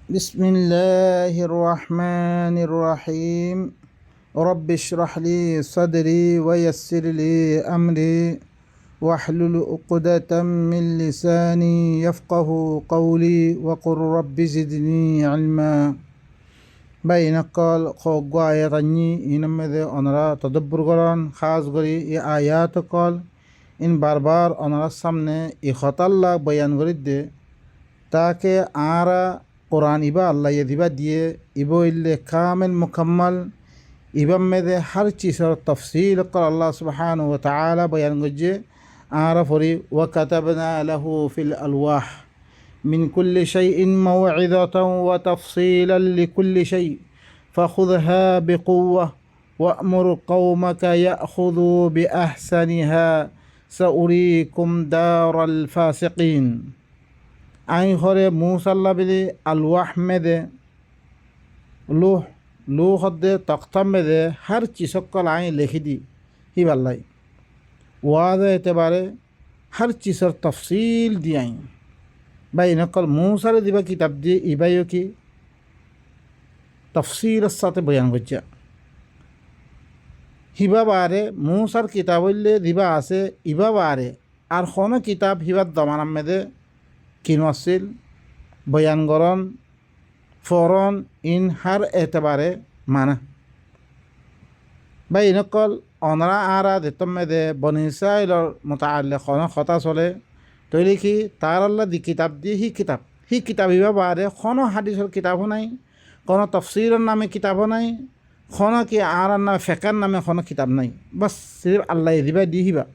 بسم الله الرحمن الرحيم رب اشرح لي صدري ويسر لي أمري واحلل عقدة من لساني يفقه قولي وقل رب زدني علما بينقل خوغ آياتني إنما أنرا تدبر قرآن خاص قري آيات قال إن باربار أنرا سامنے إخطى الله بيان قرد ताकि आरा कुरान इबा अल्लाह ये दिबा दिए इबो इल्ले कामिल मुकम्मल इबा में दे हर चीज़ और तफसील कर अल्लाह सुब्हानहु व तआला बयान गुज्जे आरा फरी व कतबना लहू फिल अलवाह मिन कुल्ली शैइन मौइज़तन व तफसीलन लिकुल्ली शै फखुज़हा बिकुव्वा वअमुर कौमक यअखुज़ू बिअहसनिहा सउरीकुम दारल फासिकीन आई हरे मूसल्ला बिदे अलवाह में दे लूह दे तख्ता में दे हर चीज़ कल आई लिखी दी ही वालाई वाद एतबारे हर चीज़ और तफसील दी आई भाई नकल मूसा दिबा किताब दी इबायो की तफसील साथ बयान गुज्जा हिबा बारे मूसार किताब दिबा आसे इबा बारे और खाना किताब हिबा दमाना में दे किनो आसिल बयान गरन फौरन इन हर एतबारे माना भाई नकल अनरा आरा देतम में दे बनिसाइल और मुताल्लिक़ खाना खता चले तो लिखी तार अल्लाह दी किताब दी ही किताब हिबा बारे खाना हदीस और किताब नहीं खाना तफसीर नामे किताब नहीं खाना की आरा नामे फ़िक़्ह नामे खाना किताब नहीं बस सिर्फ अल्लाह दिबा दी हिबा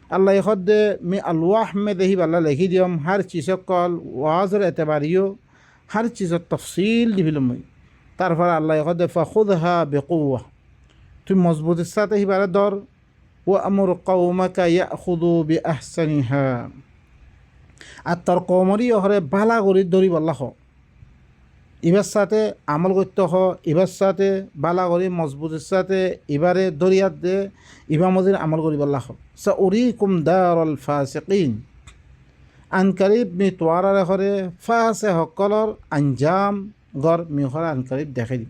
अल्लाह खुद में अलवाह में दही वाला लिखी दियम हर चीज़ कल वाजर एतबारियो हर चीज़ तफसील दिलम तारफर अल्लाह खुद फ़खुज़हा बिकुव्वा तुम मजबूत साथ ही बारे दौर व अमुर कौमक यअखुज़ू बिअहसनिहा आत्तर कौमरी हरे बाला गरी दरी बल्ला हो इबार साथे আমল করতে হ ইবার সাথে বালা করি মজবুতের সাথে ইবারে দরিয়াত দে ইবা মজির আমল করি বল্লাহ সাউরিকুম দারল ফাসিকিন আনকারিব মি তোয়ারা রেখরে ফাসে হকলর আঞ্জাম গর মিহরা আনকারিব দেখে দি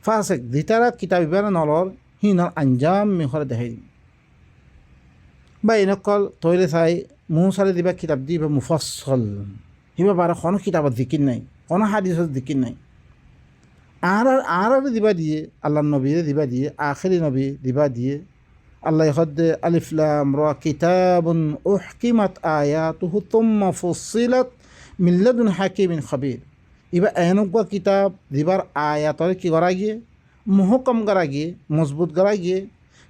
ফাসেক দিতারাত কিতাব ইবার নলর হিনর আঞ্জাম মিহরা দেখে দি বা ইনকল তৈরে চাই মুসারে দিবা কিতাব দিবা মুফাসসল হিবা বারে কোনো কিতাবত জিকির নাই কোনো হাদিসত জিকির নাই আর দিবা দিয়ে আল্লাহ নবী দিবা দিয়ে আখিরি নবী দিবা দিয়ে আল্লাহ হদ্দে আলিফ লাম রা কিতাবুন উহকিমাত আয়াতুহু তুম্মা ফুসসিলাত মিন লাদুন হাকিমিন খবীর ইবা এনেকুৱা কিতাব দিবার আয়াতরে কি করা গিয়ে মুহকম করা গিয়ে মজবুত করা গিয়ে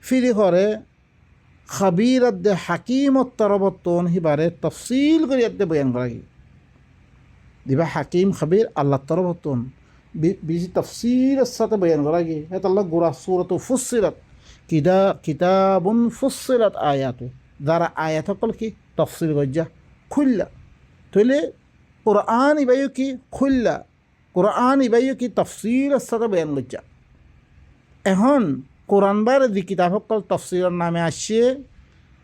ফিরি করে খবীরত দে হাকিমত তরবতন হিবারে তফসিল করে বয়ান করা গিয়ে দিবা হাকিম খবীর আল্লাহ তরফতন বেশি তফসিলের সাথে বয়ান করা গিয়ে এটা আল্লাহ গোড়া সূরাত ফুসসিলাত কিতাবুন ফুসসিলাত আয়াতু যারা আয়াত সকল কি তফসিল গজ্জা খুললা তইলে কোরআন ইবাইও কি খুললা কোরআন ইবাইও কি তফসিলের সাথে বয়ান গজ্জা এখন কোরআন বার দি কিতাব সকল তফসিলের নামে আসছে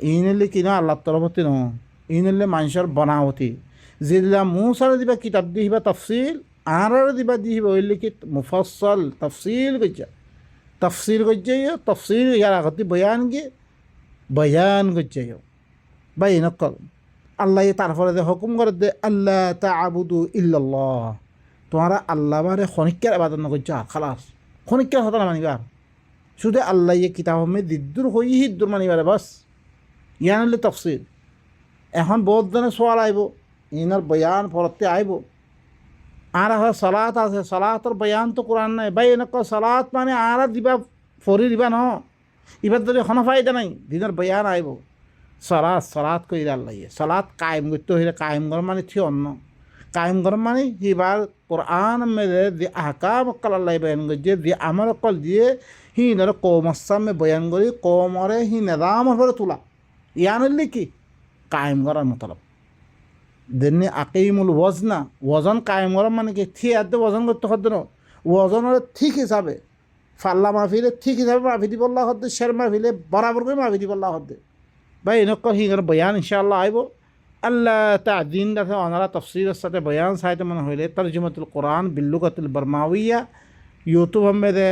ইনলে কিনা আল্লাহ তরফতি ন ইনলে মানুষের বনাওতি जिल्ला मूसा दिबा किताब दी हिबा तफसील आरा दिबा दी हिबा ओइले कि मुफस्सल तफसील गज्जा तफसील यार आगति बयान गज्जा बाई नकल अल्लाह ये तारफर दे हुकुम कर दे अल्लाह ताबुदु इल्लल्लाह तुम्हारा अल्लाह बारे खनिक्कर इबादत न गज्जा खलास खनिक्कर हता ना मानिबार शुद्ध अल्लाह ये किताब में दिद्दुर होई ही दुर मानिबार बस यानले तफसील এখন বহুত ধরনের সওয়াল আইব ইনার বয়ান পড়তে আইব আর সালাত আছে সালাতর বয়ান তো কোরআন নাই ভাই এনক সালাত মানে আর দিবা ফরি দিবা ন এবার ধরে কোনো ফায়দা নাই দিনের বয়ান আইব সালাত কই আল্লাহ সালাত কায়েম করতে হইলে কায়েম কর মানে থি অন্য কায়েম কর মানে হিবার কোরআন মেরে দি আহকাম কল আল্লাহ বয়ান গজে দি আমল কল দিয়ে হিনার কওমের সামনে বয়ান করি কওমরে হি নিজাম করে তোলা ইয়ানলে কি কায়েম করার মতলব দিনে আকিমুল ওয়াজনা ওজন কায়েম করা মানে কি থি আদে ওজন করতে হদ্দ না ওজনের ঠিক হিসাবে ফাল্লা মাহফিলে ঠিক হিসাবে মাহফি দিব আল্লাহ হদ্দে শের মাহফিলে বরাবর করে মাহফি দিব আল্লাহ হদ্দে ভাই এনেকুৱা সিংহৰ বয়ান ইনশাআল্লাহ আইব আল্লাহ তাদিন দাথে অনারা তফসিরের সাথে বয়ান সাইতে মনে হইলে তরজমাতুল কোরআন বিল্লুগাতুল বার্মাউইয়া ইউটিউব মেদে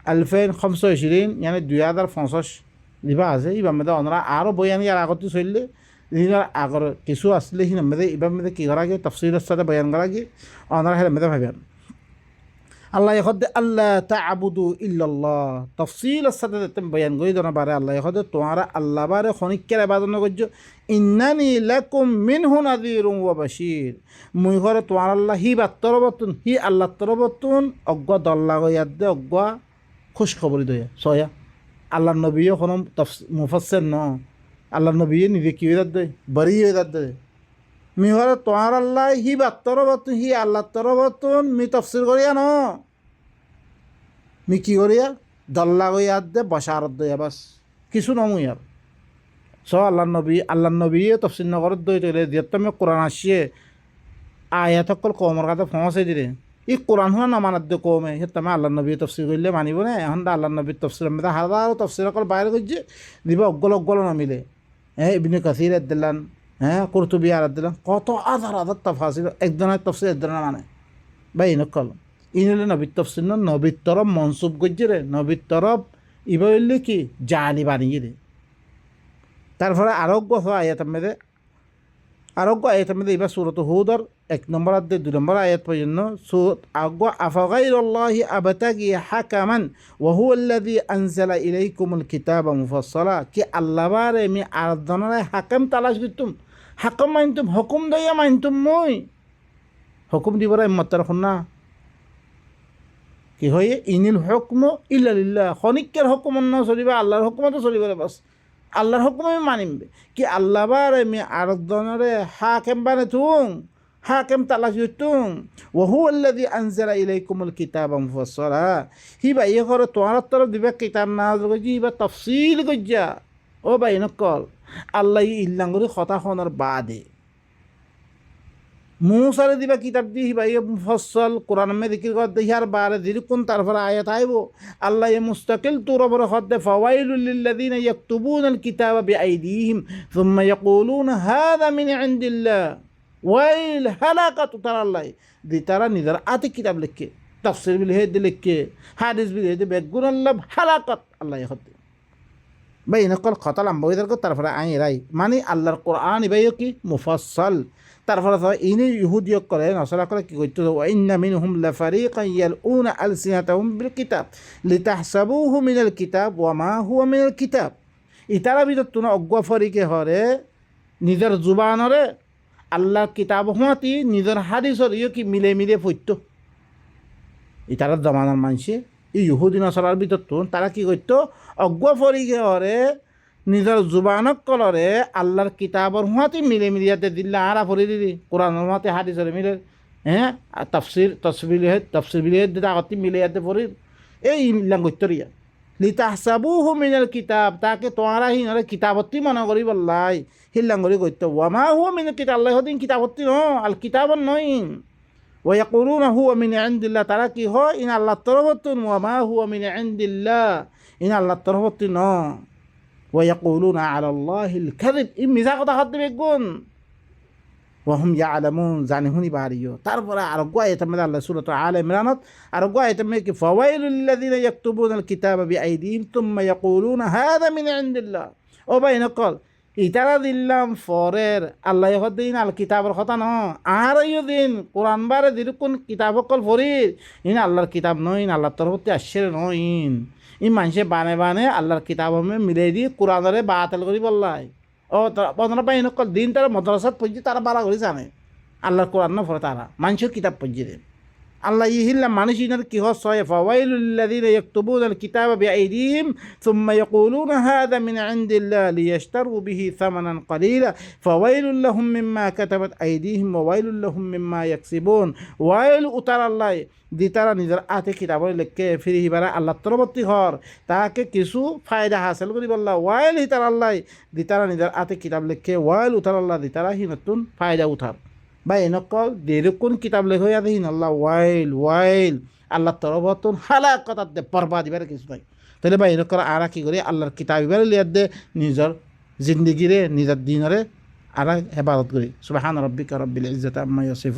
2025 মানে 2050 দিবা আছে ইবার মেদে অনারা আরও বয়ান ইয়ার আগতে চললে দিনের আগর কিছু আসলে সি মেদে ইবার মেদে কী করা গিয়ে তফসিরের সাথে বয়ান করা গিয়ে অনারা হেলে মেদে ভাবেন আল্লাহ এখদে আল্লাহ তা'বুদু ইল্লাল্লাহ তফসিলের সাথে বয়ান করি দনা বারে আল্লাহ এখদে তোমারা আল্লাহ বারে খনিকের ইবাদত নগজ্য ইন্নানি লাকুম মিনহু নাযীরুন ওয়া বাশীর মুই ঘরে তোমার আল্লাহ হি বাত্তরবতুন হি আল্লাহ তরবতুন অজ্ঞ দল্লা গয়াদ দে অজ্ঞ খুশ খবরি দয়া সয়া আল্লাহ নবীও কোনো মুফাসসির ন আল্লাহ নবী নিজে কি হয়ে দে বরি হয়ে দে মি ঘরে তোমার আল্লাহ হি বাত্তরবতুন হি আল্লাহ তরবতুন মি তফসির করিয়া ন মি কি করিয়া দল্লা গয়াদ দে বশারত দয়া বাস কিছু নমুই আর আল্লাহ নবী তফসিল নগরত দই তৈলে যেতমে কোরআন আসিয়ে আয়াত সকল কমর কাছে ফসে দিলে ই কোরআন হওয়া নামানাদ্য কমে সেতমে আল্লাহ নবী তফসিল করলে মানিব না এখন আল্লাহ নবীর তফসিল মেয়েদা হাজার তফসিল সকল বাইরে করছে দিব অগ্গল নমিলে ইবনে কাসির দিলান কুরতুবী আর দিলান কত আধার তফাসিল একজনের তফসিল একজনের মানে বা ইনকল ইনলে নবীর তফসিল নবীর তরফ মনসুব করছে রে নবীর তরফ ইবা হইলে কি জালি বানিয়ে রে তারপরে আরোগ্য আয়াতের মেয়েদে এবার সূরাত হুদর 1 নম্বর অধ্যায় 2 নম্বর আয়াত পর্যন্ত সূরাত আফগাইরাল্লাহি আবতাগি হাকামান ওয়া হুয়াল্লাযী আনজালা ইলাইকুমুল কিতাবা মুফাসসালা কি আল্লাহ বারে মি আরদনারে হাকাম তালাশ করতুম হাকাম মানতুম হুকুম দইয়া মানতুম মই হুকুম দিবরা ইম্মতার খুনা কি হয় ইনিল হুকমু ইল্লা লিল্লাহ খনিকের হুকুম না চলিবা আল্লাহর হুকুমতে চলিবা বাস আল্লাহর হুকুম আমি মানিমবে কি আল্লাহ বারে আমি আরেকজনের হাকেম বানে তুম হাকেম তালাশ তুম ওহু আল্লাযী আনজালা ইলাইকুমুল কিতাবা মুফাসসালা হি ভাই করে তোমার তরফ দিবা কিতাব নাযিল করছি বা তাফসীল কইজা ও ভাই নকল আল্লাহ ইল্লাঙ্গুরি কথা খনার বাদে মুসারে দিবা কিতাব দি ভাই মুফাসসাল কোরআন মে যিকির কর দেহিয়ার বারে দিরকুন তারপরে আয়াত আইব আল্লাহ মুস্তাকিল তুরবর খদ্দে ফাওয়াইলুল লিল্লাযিনা ইয়াকতুবুনাল কিতাবা বিআইদিহিম সুম্মা ইয়াকুলুনা হাযা মিন ইনদিল্লাহ ওয়াইল হালাকাতু তারাল্লাহ দি তারা নিজের আতে কিতাব লিখে তাফসীর বিল হে লিখে হাদিস বিল হে বেগুন আল্লাহ হালাকাত আল্লাহ খদ্দে ভাই নকল কথা লম্বা হয়ে থাকো তারপরে আই রাই মানে আল্লাহর কোরআন ভাই কি মুফাসসাল তারপরে ইনি ইহুদিয় করে নসরা করে কি করতে ইন্না মিনহুম লাফারিকান ইয়ালউনা আলসিনাতাহুম বিল কিতাব লিতাহসাবুহু মিনাল কিতাব ওয়া মা হুয়া মিনাল কিতাব ইতারা ভিতর তুনা অজ্ঞ ফরিকে হরে নিজের জুবানরে আল্লাহর কিতাব হুঁয়াতি নিজের হাদিসর কি মিলে পড়ত ইতারার জমানার মানুষে ইহুদি নসরার ভিতর তারা কি করত অজ্ঞ ফরিকে হরে নিজের জুবানক কলরে আল্লাহর কিতাবর হুঁয়াতে মিলিয়াতে দিল্লা আরা ফরি দিদি কোরআনের হুঁয়াতে হাদিসরে মিলে তফসির বিলে দিতে আগতে মিলিয়াতে ফরি এই লাঙ্গুত্তরিয়া লিতাহসাবুহু মিনাল কিতাব তাকে তোমরা হিনরে কিতাবত্তি মনে করি বললাই হিল্লাঙ্গরি কইত ওয়ামা হুয়া মিনাল কিতাব আল্লাহ হদিন কিতাবত্তি ন আল কিতাবন নইন ওয়ায়াকুলুনা হুয়া মিন ইনদিল্লাহ তারা কি হয় ইন আল্লাহর তরফতুন ওয়ামা হুয়া মিন ইনদিল্লাহ ইন আল্লাহর তরফতি ন ويقولون على الله الكذب ميزاق تاخد بيكون وهم يعلمون زانهوني باريو تربر ارجو ايتم الله سوره آل عمران ارجو ايتم فويل للذين يكتبون الكتاب بايديهم ثم يقولون هذا من عند الله وبين قال ইতারা দিল্লাম ফরের আল্লাহ দিন আল কিতাবের কথা ন আর দিন কোরআন বারে দিরকুন কিতাব কল ফরির ইন আল্লাহর কিতাব নইন আল্লাহর তরফতে আসছে নইন ই মানুষে বানে আল্লাহর কিতাব মিলাই দি কোরআনরে বাতিল করি বললাই ও পনেরো পাই নকল দিন তারা মদ্রাসাত পড়ছি তারা বাড়া করে জানে আল্লাহর কোরআন না ফরে তারা মানুষের কিতাব পড়ছি দেন আল্লাহ ইহিল্লা মানুষ ইনার কি হচ্ছে ফাওয়াইলুল লাযিনা ইয়াকতুবুনাল কিতাবা বিআইদিহিম সুম্মা ইয়াকুলুনা হাযা মিন ইনদিল্লাহ লিয়াশতারু বিহি থামানান কলিলা ফাওয়াইলুল লাহুম মিম্মা কাতাবাত আইদিহিম ওয়া ওয়াইলুল লাহুম মিম্মা ইয়াকসিবুন ওয়াইল উতারাল্লাহ দি তারা নিজের আতে কিতাবর লেখকে ফিরি হিবারা আল্লাহ তরবর্তী হর তাকে কিছু ফায়দা হাসিল করি বললা ওয়াইল হিতারাল্লাহ দি তারা নিজের আতে কিতাব লেখকে ওয়াইল উতারাল্লাহ দি তারা হি নতুন ফায়দা উঠার বা এনেকল দেরকুন কিতাব লেখ হইয়া দিন আল্লাহ ওয়াইল আল্লাহ তরবতুন হালাকাত দে বরবাদ দিবার কিছু নাই তাহলে বা এনেকল আরা কি করে আল্লাহর কিতাব ইবার লিয়ার দে নিজের জিন্দগিরে নিজের দিনরে আর হেফাজত করি সুবহান রব্বিকা রব্বিল ইজ্জাতি আম্মা ইয়াসিফুন